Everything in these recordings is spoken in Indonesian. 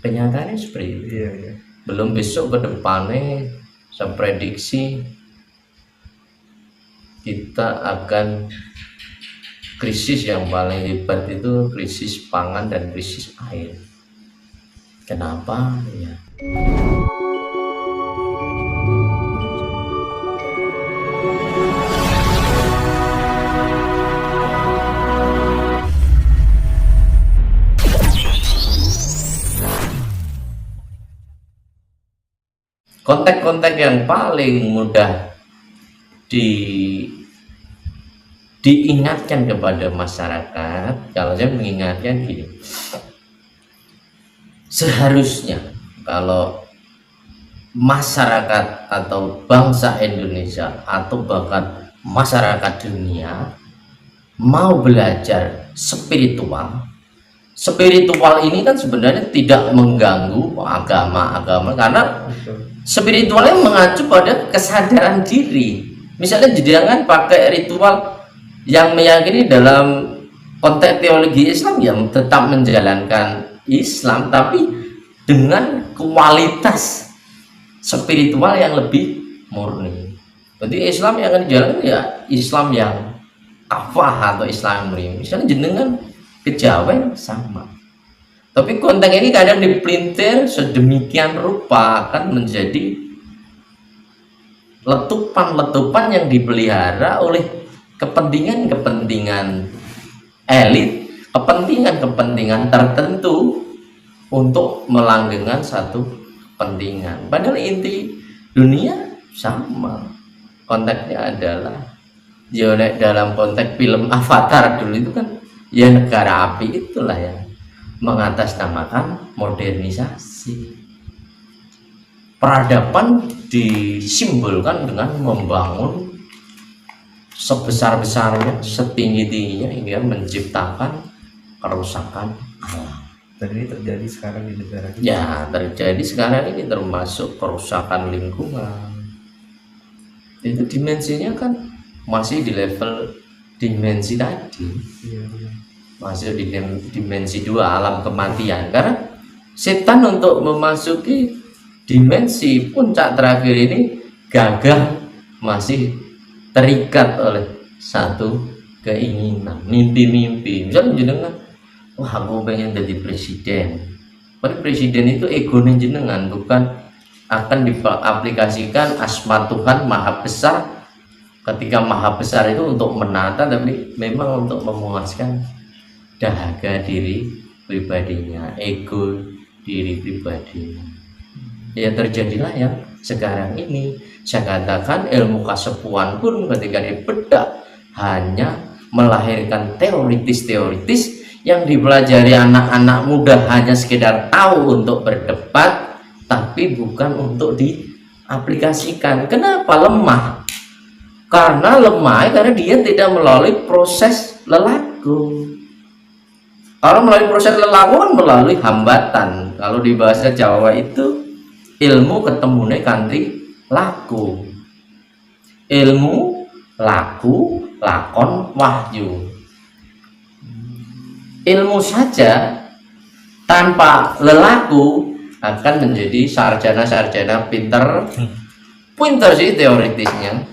Kenyataannya seperti itu. Iya, iya. Belum besok ke depannya saya prediksi kita akan krisis yang paling hebat itu krisis pangan dan krisis air. Kenapa? Ya. Konteks-konteks yang paling mudah diingatkan kepada masyarakat, kalau saya mengingatkan gini, seharusnya kalau masyarakat atau bangsa Indonesia atau bahkan masyarakat dunia mau belajar spiritual ini kan sebenarnya tidak mengganggu agama karena spiritualnya mengacu pada kesadaran diri. Misalnya jangan pakai ritual yang meyakini dalam konteks teologi Islam yang tetap menjalankan Islam tapi dengan kualitas spiritual yang lebih murni. Jadi Islam yang akan dijalankan ya Islam yang kafah atau Islam murni. Misalnya jenengan kejawen sama. Tapi konteks ini kadang dipelintir sedemikian rupa akan menjadi letupan-letupan yang dipelihara oleh kepentingan-kepentingan elit, kepentingan-kepentingan tertentu untuk melanggengkan satu kepentingan. Padahal inti dunia sama. Konteksnya adalah ya dalam konteks film Avatar dulu itu kan ya negara api itulah ya mengatasnamakan modernisasi. Peradaban disimbolkan dengan membangun sebesar-besarnya, setinggi-tingginya hingga menciptakan kerusakan alam. Dan ini terjadi sekarang di negara kita. Ya, terjadi sekarang ini termasuk kerusakan lingkungan. Itu dimensinya kan masih di level dimensi tadi. Iya. Masuk di dimensi 2 alam kematian. Karena setan untuk memasuki dimensi puncak terakhir ini gagah masih terikat oleh satu keinginan, mimpi-mimpi. Misalnya jenengan, wah aku pengen jadi presiden. Padahal presiden itu egonya jenengan, bukan akan diaplikasikan asma Tuhan Maha Besar. Ketika Maha Besar itu untuk menata, tapi memang untuk memuaskan dahaga diri pribadinya, ego diri pribadinya. Ya terjadilah yang sekarang ini. Saya katakan ilmu kesepuan pun ketika dibedah hanya melahirkan teoritis yang dipelajari anak-anak muda hanya sekedar tahu untuk berdebat tapi bukan untuk diaplikasikan. Kenapa lemah? Karena lemah karena dia tidak melalui proses lelaku. Kalau melalui proses lelaku kan melalui hambatan. Kalau di bahasa Jawa itu ilmu ketemune kanthi laku. Ilmu, laku, lakon, wahyu. Ilmu saja tanpa lelaku akan menjadi sarjana-sarjana pinter sih teoritisnya.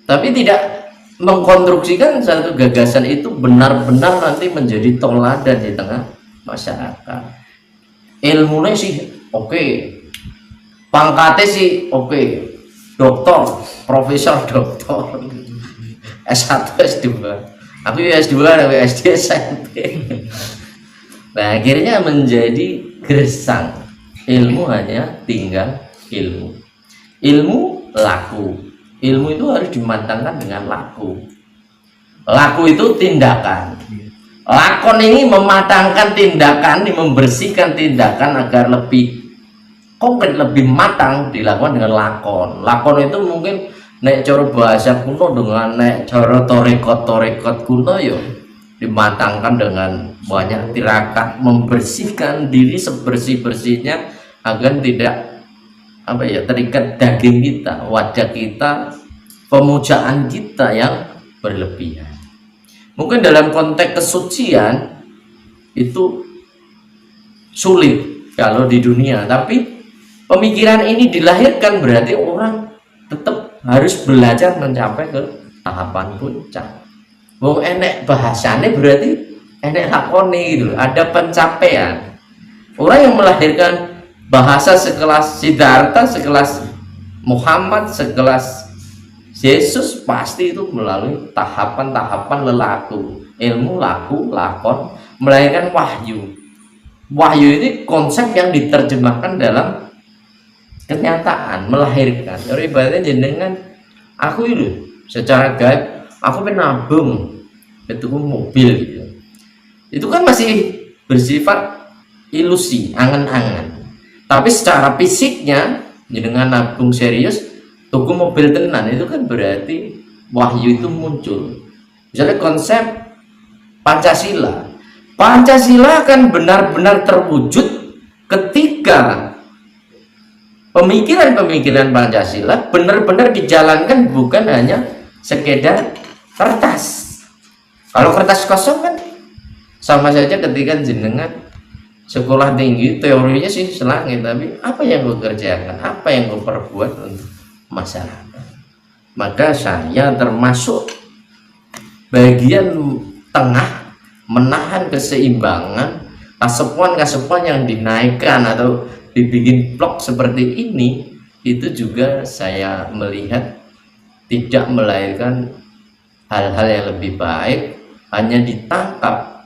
Tapi tidak mengkonstruksikan satu gagasan itu benar-benar nanti menjadi teladan di tengah masyarakat. Ilmunya sih oke, pangkatnya sih oke, doktor, profesor doktor, S1 S2, aku S2 SD SMP. Nah akhirnya menjadi gersang. Ilmu hanya tinggal ilmu laku. Ilmu itu harus dimatangkan dengan laku. Laku itu tindakan. Lakon ini mematangkan tindakan, membersihkan tindakan agar lebih konkret, lebih matang dilakukan dengan lakon. Lakon itu mungkin nek cara bahasa kuno dengan nek cara torekot kuno yo dimatangkan dengan banyak tirakat, membersihkan diri sebersih-bersihnya agar tidak terikat daging kita, wajah kita, pemujaan kita yang berlebihan. Mungkin dalam konteks kesucian itu sulit kalau di dunia, tapi pemikiran ini dilahirkan berarti orang tetap harus belajar mencapai ke tahapan puncak. Wong enek bahasane berarti enek lakone gitu, ada pencapaian. Orang yang melahirkan bahasa sekelas Siddhartha, sekelas Muhammad, sekelas Yesus pasti itu melalui tahapan-tahapan lelaku, ilmu, laku, lakon, melahirkan wahyu. Wahyu ini konsep yang diterjemahkan dalam kenyataan, melahirkan. Jadi ibaratnya jenengan aku itu secara gaib, aku menabung itu mobil gitu. Itu kan masih bersifat ilusi, angan-angan. Tapi secara fisiknya jenengan nabung serius tuku mobil tenan, itu kan berarti wahyu itu muncul. Misalnya konsep Pancasila. Pancasila akan benar-benar terwujud ketika pemikiran-pemikiran Pancasila benar-benar dijalankan, bukan hanya sekedar kertas. Kalau kertas kosong kan sama saja ketika jenengan sekolah tinggi, teorinya sih selangit, tapi apa yang gue kerjakan, apa yang gue perbuat untuk masyarakat. Maka saya termasuk bagian tengah menahan keseimbangan, kasepuan-kasepuan yang dinaikkan atau dibikin vlog seperti ini, itu juga saya melihat tidak melahirkan hal-hal yang lebih baik, hanya ditangkap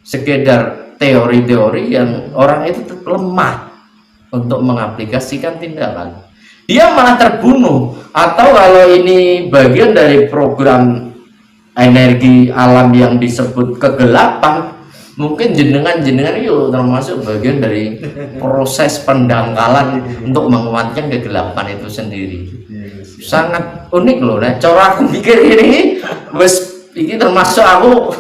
sekedar teori-teori yang orang itu lemah untuk mengaplikasikan tindakan. Dia malah terbunuh. Atau kalau ini bagian dari program energi alam yang disebut kegelapan, mungkin jenengan yuk termasuk bagian dari proses pendangkalan untuk menguatkan kegelapan itu sendiri. Sangat unik loh. Nah, cara aku pikir ini ini termasuk aku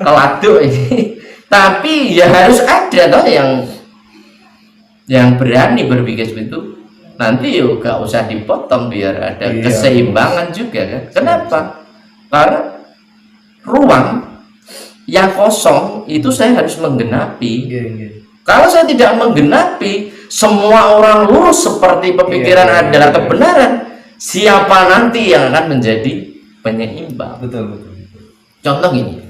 keladuk ini. Tapi ya harus ada toh yang berani berpikir seperti itu. Nanti yuk gak usah dipotong biar ada keseimbangan juga kan. Kenapa? Karena ruang yang kosong itu saya harus menggenapi. Kalau saya tidak menggenapi, semua orang lurus seperti pemikiran adalah kebenaran, siapa nanti yang akan menjadi penyeimbang? Betul. Contoh gini,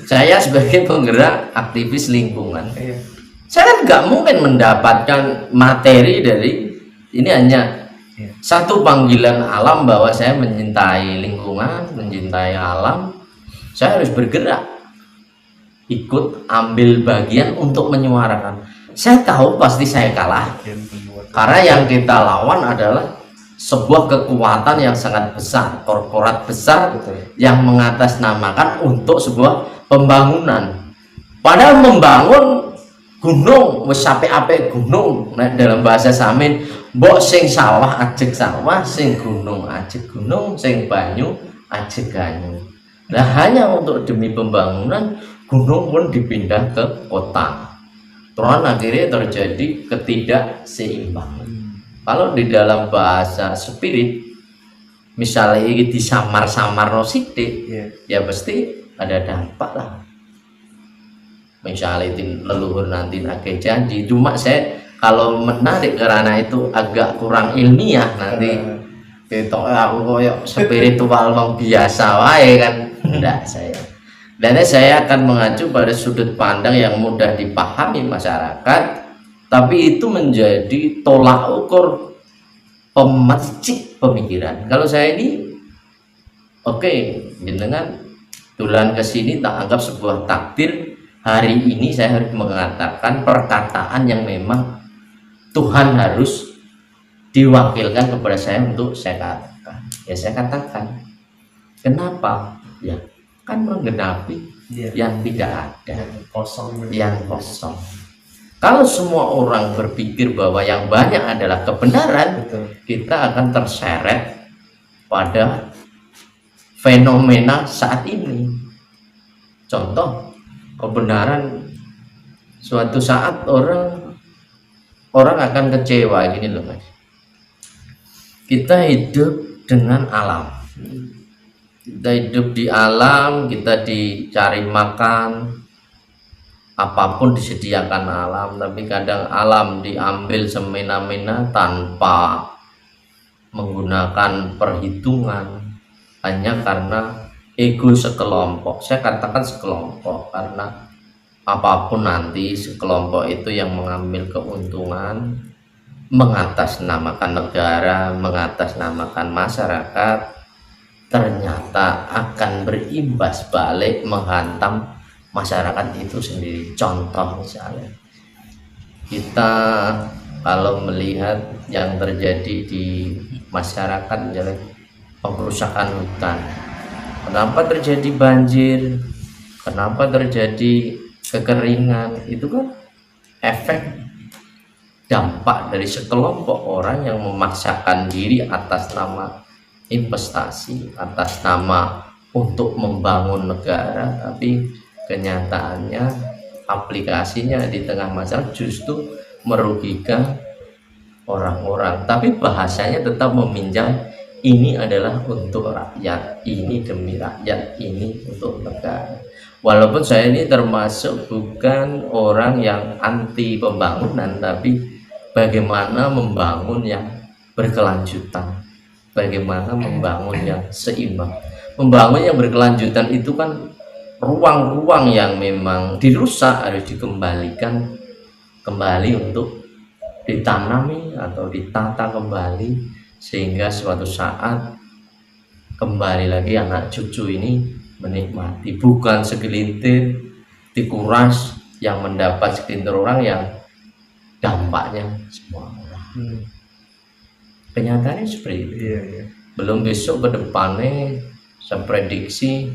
saya sebagai penggerak aktivis lingkungan, saya kan nggak mungkin mendapatkan materi dari ini, hanya satu panggilan alam bahwa saya mencintai lingkungan, mencintai alam. Saya harus bergerak, ikut ambil bagian untuk menyuarakan. Saya tahu pasti saya kalah, karena yang kita lawan adalah sebuah kekuatan yang sangat besar, korporat besar yang mengatasnamakan untuk sebuah pembangunan. Padahal membangun gunung wis apik-apik gunung, nah, dalam bahasa Samin mbok sing sawah ajeg sawah, sing gunung ajeg gunung, sing banyu ajeg banyu. Nah, hanya untuk demi pembangunan gunung pun dipindah ke kota. Terus akhirnya terjadi ketidakseimbangan. Kalau di dalam bahasa spirit, misalnya ini disamar-samar no sidik, ya pasti ada dampak lah. Misalnya itu leluhur nanti pakai janji, cuma saya kalau menarik karena itu agak kurang ilmiah nanti itu aku koyok spiritual wong biasa wae kan. Enggak, saya akan mengacu pada sudut pandang yang mudah dipahami masyarakat, tapi itu menjadi tolak ukur pemercik pemikiran. Kalau saya ini jenengan tulan kesini tak anggap sebuah takdir. Hari ini saya harus mengatakan perkataan yang memang Tuhan harus diwakilkan kepada saya untuk saya katakan. Ya saya katakan. Kenapa? Ya kan menggenapi yang tidak ada, yang kosong. Kalau semua orang berpikir bahwa yang banyak adalah kebenaran, kita akan terseret pada fenomena saat ini. Contoh, kebenaran suatu saat orang akan kecewa gini loh Mas. Kita hidup dengan alam, kita hidup di alam, kita dicari makan, apapun disediakan alam, tapi kadang alam diambil semena-mena tanpa menggunakan perhitungan hanya karena ego sekelompok. Saya katakan sekelompok karena apapun nanti sekelompok itu yang mengambil keuntungan, mengatasnamakan negara, mengatasnamakan masyarakat, ternyata akan berimbas balik menghantam masyarakat itu sendiri. Contoh misalnya kita kalau melihat yang terjadi di masyarakat, misalnya pengerusakan hutan, kenapa terjadi banjir, kenapa terjadi kekeringan, itu kan efek dampak dari sekelompok orang yang memaksakan diri atas nama investasi, atas nama untuk membangun negara, tapi kenyataannya aplikasinya di tengah masyarakat justru merugikan orang-orang. Tapi bahasanya tetap meminjam, ini adalah untuk rakyat, ini demi rakyat, ini untuk negara. Walaupun saya ini termasuk bukan orang yang anti pembangunan, tapi bagaimana membangun yang berkelanjutan, bagaimana membangun yang seimbang. Membangun yang berkelanjutan itu kan ruang-ruang yang memang dirusak harus dikembalikan kembali untuk ditanami atau ditata kembali, sehingga suatu saat kembali lagi anak cucu ini menikmati, bukan segelintir dikuras yang mendapat segelintir orang yang dampaknya semua orang. Kenyataannya seperti itu. Belum besok ke depannya saya prediksi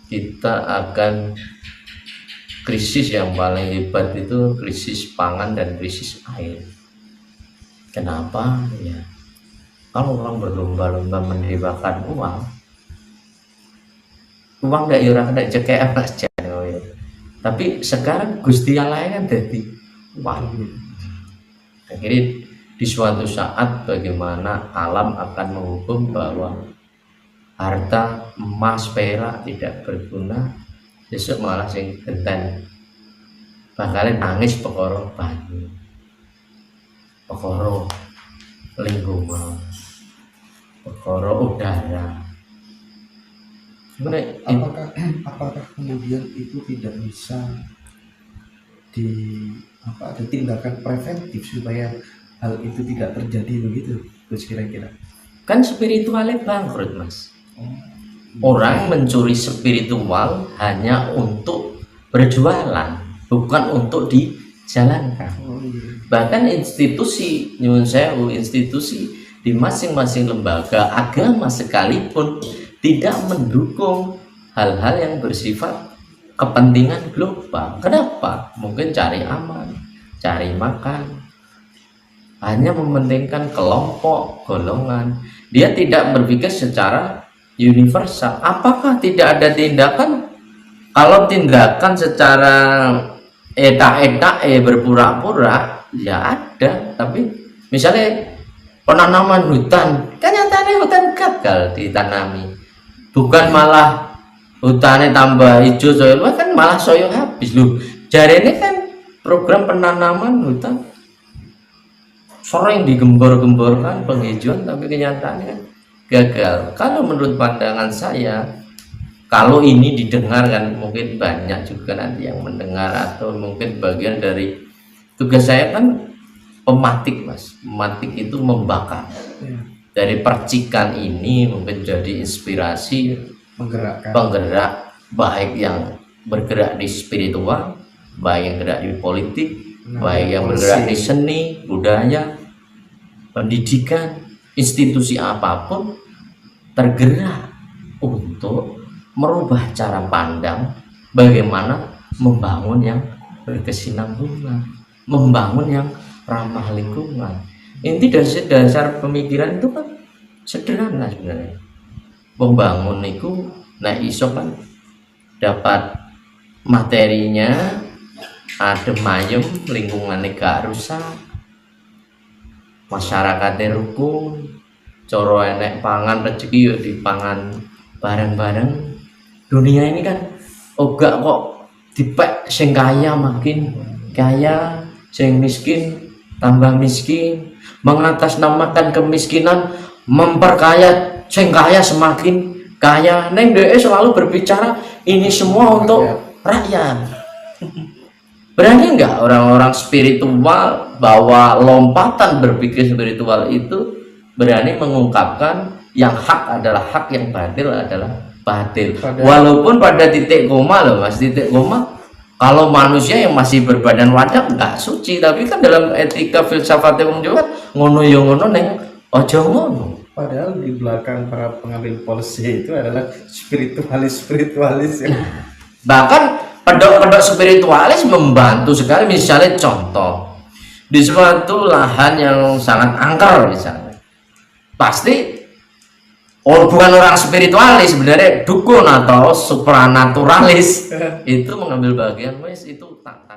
kita akan krisis yang paling hebat itu krisis pangan dan krisis air. Kenapa? Ya, kalau orang berlomba-lomba mendewakan uang gak orang gak cekek apa aja. Tapi sekarang Gusti Allah kan jadi uang. Akhirnya di suatu saat bagaimana alam akan menghukum bahwa harta emas perak tidak berguna, besok malah sing genten bakalan nangis perkara banyu, perkara lingkungan, perkara udara. Apakah kemudian itu tidak bisa ada tindakan preventif supaya hal itu tidak terjadi begitu, terus kira-kira? Kan spiritualnya bangkrut, Mas. Orang mencuri spiritual hanya untuk berjualan, bukan untuk dijalankan. Bahkan institusi nyuwun sewu, institusi di masing-masing lembaga agama sekalipun tidak mendukung hal-hal yang bersifat kepentingan global. Kenapa? Mungkin cari aman, cari makan, hanya mementingkan kelompok, golongan. Dia tidak berpikir secara universal. Apakah tidak ada tindakan? Kalau tindakan secara eta-eta berpura-pura ya ada, tapi misalnya penanaman hutan, kan nyatanya hutan gagal ditanami, bukan malah hutannya tambah hijau soyo, kan malah soyo habis loh. Jari ini kan program penanaman hutan sering digembor-gemborkan penghijauan, tapi kenyataannya kan gagal. Kalau menurut pandangan saya, kalau ini didengarkan, mungkin banyak juga nanti yang mendengar, atau mungkin bagian dari tugas saya kan pematik, Mas. Pematik itu membakar. Dari percikan ini mungkin jadi inspirasi, penggerak, baik yang bergerak di spiritual, baik yang bergerak di politik, baik yang bergerak di seni, budaya, pendidikan, institusi apapun, tergerak untuk merubah cara pandang bagaimana membangun yang berkesinambungan, membangun yang ramah lingkungan. Inti dari dasar pemikiran itu kan sederhana sebenarnya. Membangun itu iso kan dapat materinya adem ayem, lingkungannya gak rusak, masyarakatnya rukun, coro enek pangan rezeki yuk dipangan bareng-bareng. Dunia ini kan ogak kok dipek sing kaya makin kaya, sing miskin tambah miskin, mengatasnamakan kemiskinan, memperkaya sing kaya semakin kaya. Neng DE selalu berbicara ini semua untuk rakyat. Berani nggak orang-orang spiritual bahwa lompatan berpikir spiritual itu berani mengungkapkan yang hak adalah hak, yang batil adalah batil. Walaupun pada titik koma loh mas, titik koma, kalau manusia yang masih berbadan wadah nggak suci, tapi kan dalam etika filsafat wong Jawa ngono yo ngono neng ojo ngono. Padahal di belakang para pengambil polisi itu adalah spiritualis ya. Bahkan pedok-pedok spiritualis membantu sekali. Misalnya contoh di suatu lahan yang sangat angker misalnya, pasti bukan orang spiritualis, sebenarnya dukun atau supranaturalis itu mengambil bagian, wes itu tak